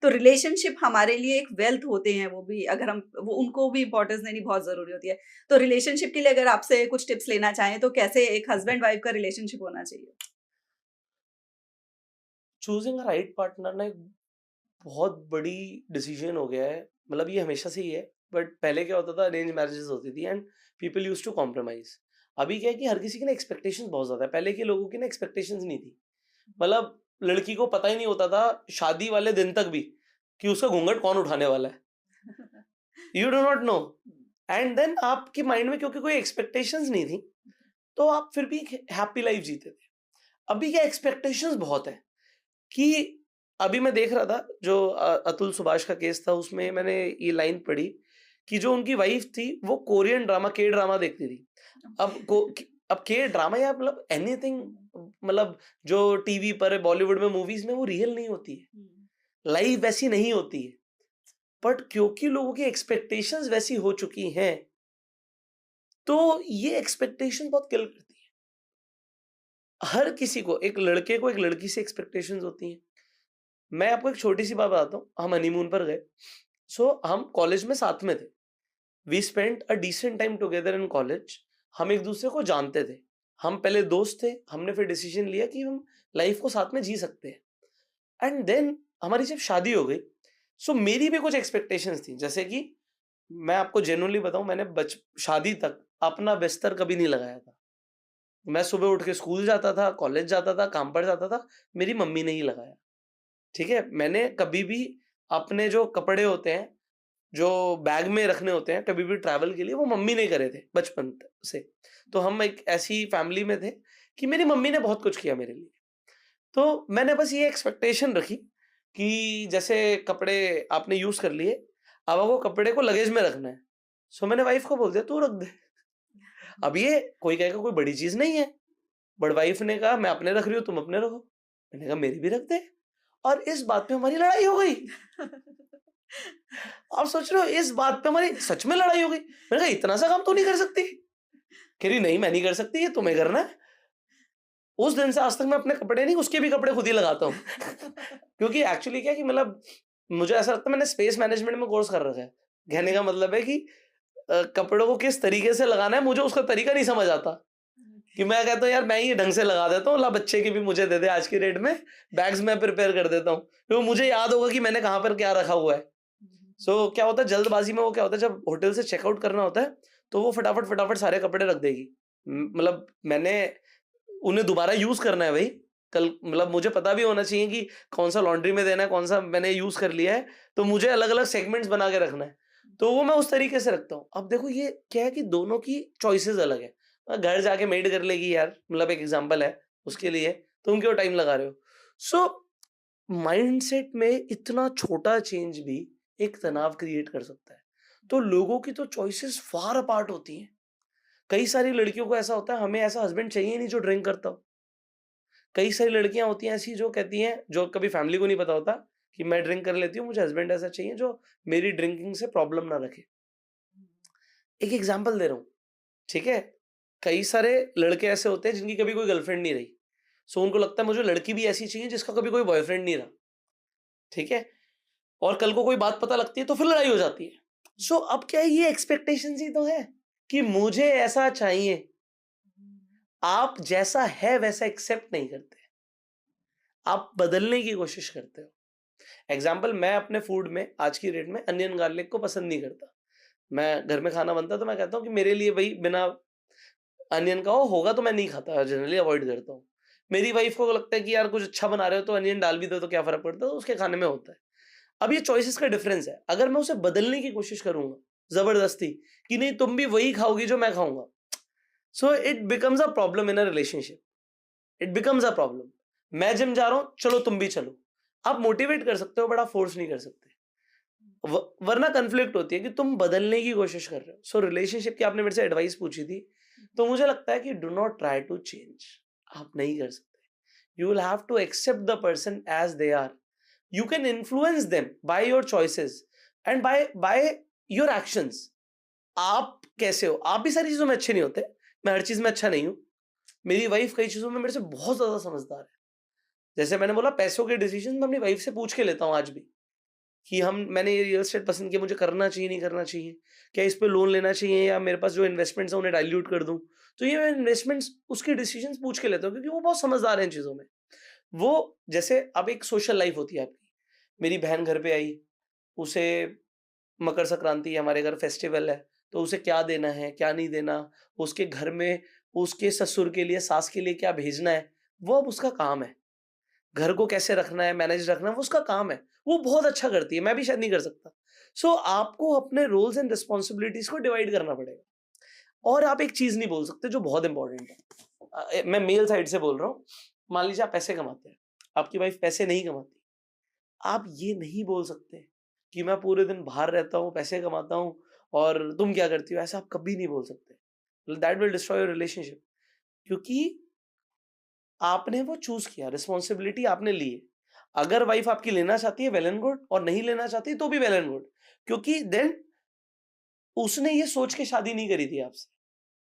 तो रिलेशनशिप हमारे लिए एक वेल्थ होते हैं, वो भी अगर हम वो उनको भी इम्पोर्टेंस देनी बहुत ज़रूरी होती है। तो रिलेशनशिप के लिए अगर आपसे कुछ टिप्स लेना चाहें, तो कैसे एक हस्बैंड वाइफ का रिलेशनशिप होना चाहिए? चूजिंग अ राइट पार्टनर ना एक बहुत बड़ी डिसीजन हो गया है। मतलब ये हमेशा से ही है, बट पहले क्या होता था, अरेंज मैरिजेस होती थी and people use to compromise. अभी क्या है कि हर किसी की ना एक्सपेक्टेशंस बहुत ज्यादा है। पहले के लोगों की ना एक्सपेक्टेशंस नहीं थी। मतलब लड़की को पता ही नहीं होता था शादी वाले दिन तक भी कि उसका घूंघट कौन उठाने वाला है। You do not know. And then आपके माइंड में क्योंकि कोई एक्सपेक्टेशंस नहीं थी, तो आप फिर भी हैप्पी लाइफ जीते थे। अभी क्या एक्सपेक्टेशंस बहुत है कि अभी मैं देख रहा था जो अतुल सुभाष का केस था, उसमें मैंने ये लाइन पढ़ी कि जो उनकी वाइफ थी वो कोरियन ड्रामा, के ड्रामा देखती थी। अब के ड्रामा या मतलब एनीथिंग, मतलब जो टीवी पर बॉलीवुड में मूवीज में वो रियल नहीं होती है, लाइफ वैसी नहीं होती है। बट क्योंकि लोगों की एक्सपेक्टेशंस वैसी हो चुकी हैं, तो ये एक्सपेक्टेशन बहुत किल करती है। हर किसी को, एक लड़के को एक लड़की से एक्सपेक्टेशंस होती हैं। मैं आपको एक छोटी सी बात बताता हूँ। हम हनीमून पर गए। हम कॉलेज में साथ में थे। We spent a decent time together in college. हम एक दूसरे को जानते थे। हम पहले दोस्त थे। हमने फिर डिसीजन लिया कि हम लाइफ को साथ में जी सकते हैं। एंड देन हमारी जब शादी हो गई, मेरी भी कुछ एक्सपेक्टेशंस थी। जैसे कि मैं आपको जेन्युइनली बताऊं, मैंने बच शादी तक अपना बिस्तर कभी नहीं लगाया था। मैं सुबह उठ के स्कूल जाता था, कॉलेज जाता था, काम पर जाता था। मेरी मम्मी ने ही लगाया। ठीक है? मैंने कभी भी अपने जो कपड़े होते हैं, जो बैग में रखने होते हैं, कभी भी ट्रैवल के लिए, वो मम्मी ने करे थे बचपन से। तो हम एक ऐसी फैमिली में थे कि मेरी मम्मी ने बहुत कुछ किया मेरे लिए। तो मैंने बस ये एक्सपेक्टेशन रखी कि जैसे कपड़े आपने यूज़ कर लिए, अब आपको कपड़े को लगेज में रखना है। मैंने वाइफ़ को बोल दिया, "तू रख दे।" अब ये कोई कहेगा कोई बड़ी चीज़ नहीं है। बट वाइफ़ ने कहा, "मैं अपने रख रही हूँ, तुम अपने रखो।" मैंने कहा, "मेरी भी रख दे।" और इस बात पे हमारी लड़ाई हो गई। आप सोच रहे हो, इस बात पे हमारी सच में लड़ाई हो गई। मैंने कहा, इतना सा काम तू नहीं कर सकती? कह रही, नहीं मैं नहीं कर सकती, ये तुम्हें करना है। उस दिन से आज तक मैं अपने कपड़े नहीं, उसके भी कपड़े खुद ही लगाता हूँ। क्योंकि एक्चुअली क्या है कि मतलब मुझे ऐसा लगता है मैंने स्पेस मैनेजमेंट में कोर्स कर रखा है। कहने का मतलब है कि कपड़ों को किस तरीके से लगाना है, मुझे उसका तरीका नहीं समझ आता। कि मैं कहता हूँ यार मैं ये ढंग से लगा देता हूँ, ला बच्चे की भी मुझे दे दे आज की डेट में, बैग्स मैं प्रिपेयर कर देता हूँ। तो मुझे याद होगा कि मैंने कहाँ पर क्या रखा हुआ है। क्या होता है जल्दबाजी में, वो क्या होता है जब होटल से चेकआउट करना होता है, तो वो फटाफट फटाफट सारे कपड़े रख देगी। मतलब मैंने उन्हें दोबारा यूज करना है भाई। कल मतलब मुझे पता भी होना चाहिए कि कौन सा लॉन्ड्री में देना है, कौन सा मैंने यूज कर लिया है। तो मुझे अलग अलग सेगमेंट्स बना के रखना है। तो वो मैं उस तरीके से रखता हूँ। अब देखो ये क्या है कि दोनों की चॉइसेस अलग है। घर जाके मेड कर लेगी यार, मतलब एक एग्जांपल है उसके लिए। तुम क्यों टाइम लगा रहे हो? सो माइंडसेट में इतना छोटा चेंज भी एक तनाव क्रिएट कर सकता है। तो लोगों की तो चॉइसेस फार अपार्ट होती हैं। कई सारी लड़कियों को ऐसा होता है, हमें ऐसा हस्बैंड चाहिए नहीं जो ड्रिंक करता हो। कई सारी लड़कियां होती हैं ऐसी जो कहती हैं, जो कभी फैमिली को नहीं पता होता, कि मैं ड्रिंक कर लेती हूँ, मुझे हस्बैंड ऐसा चाहिए जो मेरी ड्रिंकिंग से प्रॉब्लम ना रखे। एक एग्जांपल दे रहा हूँ। ठीक है? कई सारे लड़के ऐसे होते हैं जिनकी कभी कोई गर्लफ्रेंड नहीं रही। उनको लगता है मुझे लड़की भी ऐसी चाहिए जिसका कभी कोई बॉयफ्रेंड नहीं रहा। ठीक है? और कल को कोई बात पता लगती है तो फिर लड़ाई हो जाती है। अब क्या है, ये एक्सपेक्टेशंस ही तो है कि मुझे ऐसा चाहिए। आप जैसा है वैसा एक्सेप्ट नहीं करते, आप बदलने की कोशिश करते हो। एग्जाम्पल, मैं अपने फूड में आज की डेट में अनियन गार्लिक को पसंद नहीं करता। मैं घर में खाना बनता है तो मैं कहता हूँ कि मेरे लिए भाई बिना अनियन का हो होगा तो मैं नहीं खाता, जनरली अवॉइड करता हूँ। मेरी वाइफ को लगता है कि यार कुछ अच्छा बना रहे हो तो अनियन डाल भी दो तो क्या फर्क पड़ता है, तो उसके खाने में होता है। अब ये चॉइसेस का डिफरेंस है। अगर मैं उसे बदलने की कोशिश करूंगा जबरदस्ती, कि नहीं तुम भी वही खाओगी जो मैं खाऊंगा, it becomes a problem in a relationship. It becomes a problem. मैं जिम जा रहा हूं, चलो तुम भी चलो। आप मोटिवेट कर सकते हो बट आप फोर्स नहीं कर सकते। वरना कंफ्लिक्ट होती है कि तुम बदलने की कोशिश कर रहे हो। रिलेशनशिप की आपने मेरे से एडवाइस पूछी थी, तो मुझे लगता है कि do not try to change. आप नहीं कर सकते। You will have to accept the person as they are. You can influence them by your choices and by your actions. आप कैसे हो, आप भी सारी चीजों में अच्छे नहीं होते। मैं हर चीज में अच्छा नहीं हूं। मेरी वाइफ कई चीजों में मेरे से बहुत ज्यादा समझदार है। जैसे मैंने बोला, पैसों के डिसीजन मैं अपनी वाइफ से पूछ के लेता हूं आज भी। कि मैंने ये रियल एस्टेट पसंद किया, मुझे करना चाहिए नहीं करना चाहिए, क्या इस पे लोन लेना चाहिए या मेरे पास जो इन्वेस्टमेंट्स है उन्हें डाइल्यूट कर दूं। तो ये मैं इन्वेस्टमेंट्स उसके डिसीजंस पूछ के लेता हूँ, क्योंकि वो बहुत समझदार हैं इन चीज़ों में। वो जैसे अब एक सोशल लाइफ होती है आपकी, मेरी बहन घर पे आई, उसे मकर संक्रांति है, हमारे घर फेस्टिवल है, तो उसे क्या देना है क्या नहीं देना, उसके घर में उसके ससुर के लिए सास के लिए क्या भेजना है, वो अब उसका काम है। घर को कैसे रखना है, मैनेज रखना है, वो उसका काम है। वो बहुत अच्छा करती है, मैं भी शायद नहीं कर सकता। सो आपको अपने रोल्स एंड रिस्पॉन्सिबिलिटीज को डिवाइड करना पड़ेगा। और आप एक चीज नहीं बोल सकते जो बहुत इंपॉर्टेंट है, मैं मेल साइड से बोल रहा हूँ। मान लीजिए आप पैसे कमाते हैं, आपकी वाइफ पैसे नहीं कमाती, आप ये नहीं बोल सकते कि मैं पूरे दिन बाहर रहता हूँ, पैसे कमाता हूँ और तुम क्या करती हो। ऐसा आप कभी नहीं बोल सकते, that will destroy your relationship. क्योंकि आपने वो चूज किया, रिस्पॉन्सिबिलिटी आपने ली है। अगर वाइफ आपकी लेना चाहती है वेल एंड गुड, और नहीं लेना चाहती तो भी वेल एंड गुड, क्योंकि देन उसने ये सोच के शादी नहीं करी थी आपसे,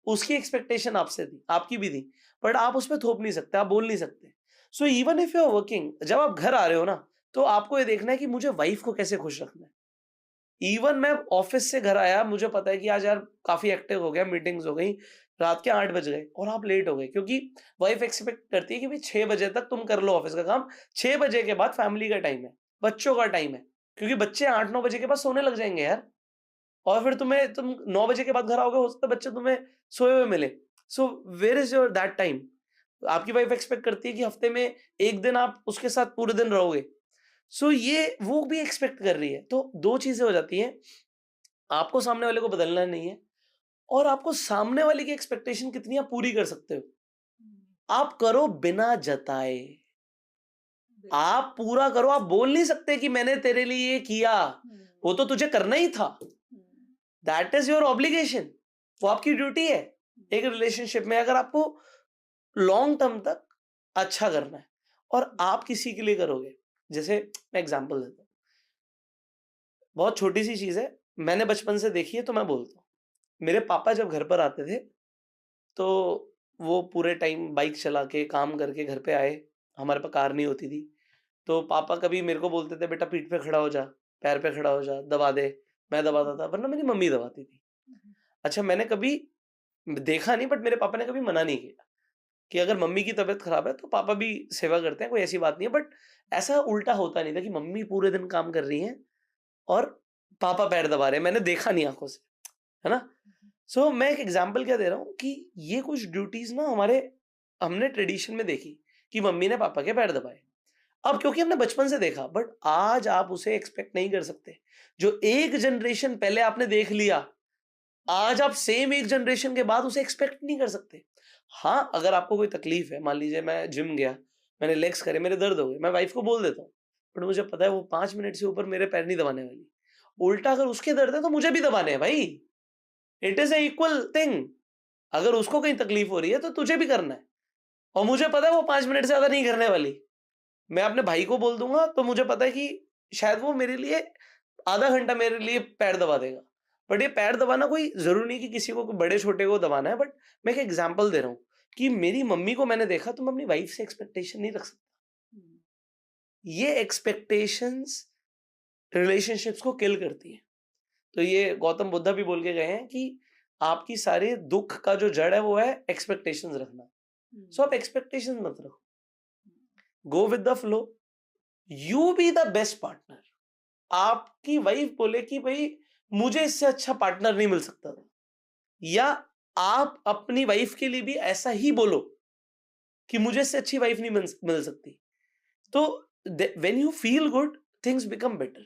उसकी एक्सपेक्टेशन आपसे थी, आपकी भी थी, बट आप उस पर थोप नहीं सकते, आप बोल नहीं सकते। So even if you are working, जब आप घर आ रहे हो ना, तो आपको ये देखना है कि मुझे वाइफ को कैसे खुश रखना है। इवन मैं ऑफिस से घर आया, मुझे पता है कि आज यार काफी एक्टिव हो गया, मीटिंग्स हो गई, रात के 8 बज गए और आप लेट हो गए, क्योंकि वाइफ एक्सपेक्ट करती है कि भाई 6 बजे तक तुम कर लो ऑफिस का काम, 6 बजे के बाद फैमिली का टाइम है, बच्चों का टाइम है, क्योंकि बच्चे 8-9 बजे के बाद सोने लग जाएंगे यार। और फिर तुम 9 बजे के बाद घर आओगे, हो सकता है बच्चे तुम्हें सोए हुए मिले। So where is your that time. आपकी वाइफ एक्सपेक्ट करती है कि हफ्ते में एक दिन आप उसके साथ पूरे दिन रहोगे। सो ये वो भी एक्सपेक्ट कर रही है। तो दो चीजें हो जाती हैं, आपको सामने वाले को बदलना नहीं है, और आपको सामने वाले की एक्सपेक्टेशन कितनी आप पूरी कर सकते हो, आप करो बिना जताए। आप पूरा करो, आप बोल नहीं सकते कि मैंने तेरे लिए ये किया, वो तो तुझे करना ही था, दैट इज योर ऑब्लिगेशन, वो आपकी ड्यूटी है। एक रिलेशनशिप में अगर आपको लॉन्ग टर्म तक अच्छा करना है और आप किसी के लिए करोगे, जैसे मैं एग्जांपल देता हूँ, बहुत छोटी सी चीज है, मैंने बचपन से देखी है तो मैं बोलता हूँ। मेरे पापा जब घर पर आते थे, तो वो पूरे टाइम बाइक चला के काम करके घर पे आए, हमारे पास कार नहीं होती थी, तो पापा कभी मेरे को बोलते थे बेटा पीठ पे खड़ा हो जा, पैर पे खड़ा हो जा, दबा दे, मैं दबाता था, वरना मेरी मम्मी दबाती थी। अच्छा, मैंने कभी देखा नहीं, बट मेरे पापा ने कभी मना नहीं किया कि अगर मम्मी की तबीयत खराब है तो पापा भी सेवा करते हैं, कोई ऐसी बात नहीं है। बट ऐसा उल्टा होता नहीं था कि मम्मी पूरे दिन काम कर रही हैं और पापा पैर दबा रहे हैं, मैंने देखा नहीं आंखों से, है ना। सो मैं एक एग्जांपल क्या दे रहा हूँ कि ये कुछ ड्यूटीज ना हमने ट्रेडिशन में देखी कि मम्मी ने पापा के पैर दबाए, अब क्योंकि हमने बचपन से देखा, बट आज आप उसे एक्सपेक्ट नहीं कर सकते। जो एक जनरेशन पहले आपने देख लिया, आज आप सेम एक जनरेशन के बाद उसे एक्सपेक्ट नहीं कर सकते। हाँ, अगर आपको कोई तकलीफ है, मान लीजिए मैं जिम गया, मैंने लेग्स करे, मेरे दर्द हो गए, मैं वाइफ को बोल देता हूँ, बट मुझे पता है वो 5 मिनट से ऊपर मेरे पैर नहीं दबाने वाली। उल्टा अगर उसके दर्द है तो मुझे भी दबाने हैं भाई, it is a equal thing. अगर उसको कहीं तकलीफ हो रही है तो तुझे भी करना है, और मुझे पता है वो 5 मिनट से ज्यादा नहीं करने वाली। मैं अपने भाई को बोल दूंगा तो मुझे पता है कि शायद वो मेरे लिए आधा घंटा मेरे लिए पैर दबा देगा। बट ये पैर दबाना कोई जरूरी नहीं कि किसी को बड़े छोटे को दबाना है, बट मैं एक एग्जांपल दे रहा हूँ कि मेरी मम्मी को मैंने देखा, तो मैं अपनी वाइफ से एक्सपेक्टेशन नहीं रख सकता। ये एक्सपेक्टेशंस रिलेशनशिप्स को किल करती है। तो ये गौतम बुद्धा भी बोल के गए हैं कि आपकी सारे दुख का जो जड़ है वो है एक्सपेक्टेशंस रखना। सो आप एक्सपेक्टेशंस मत रखो, go with the flow, you be the best partner. आपकी वाइफ बोले कि भाई मुझे इससे अच्छा पार्टनर नहीं मिल सकता था, या आप अपनी वाइफ के लिए भी ऐसा ही बोलो कि मुझे इससे अच्छी वाइफ नहीं मिल सकती। तो when you feel good, things become better.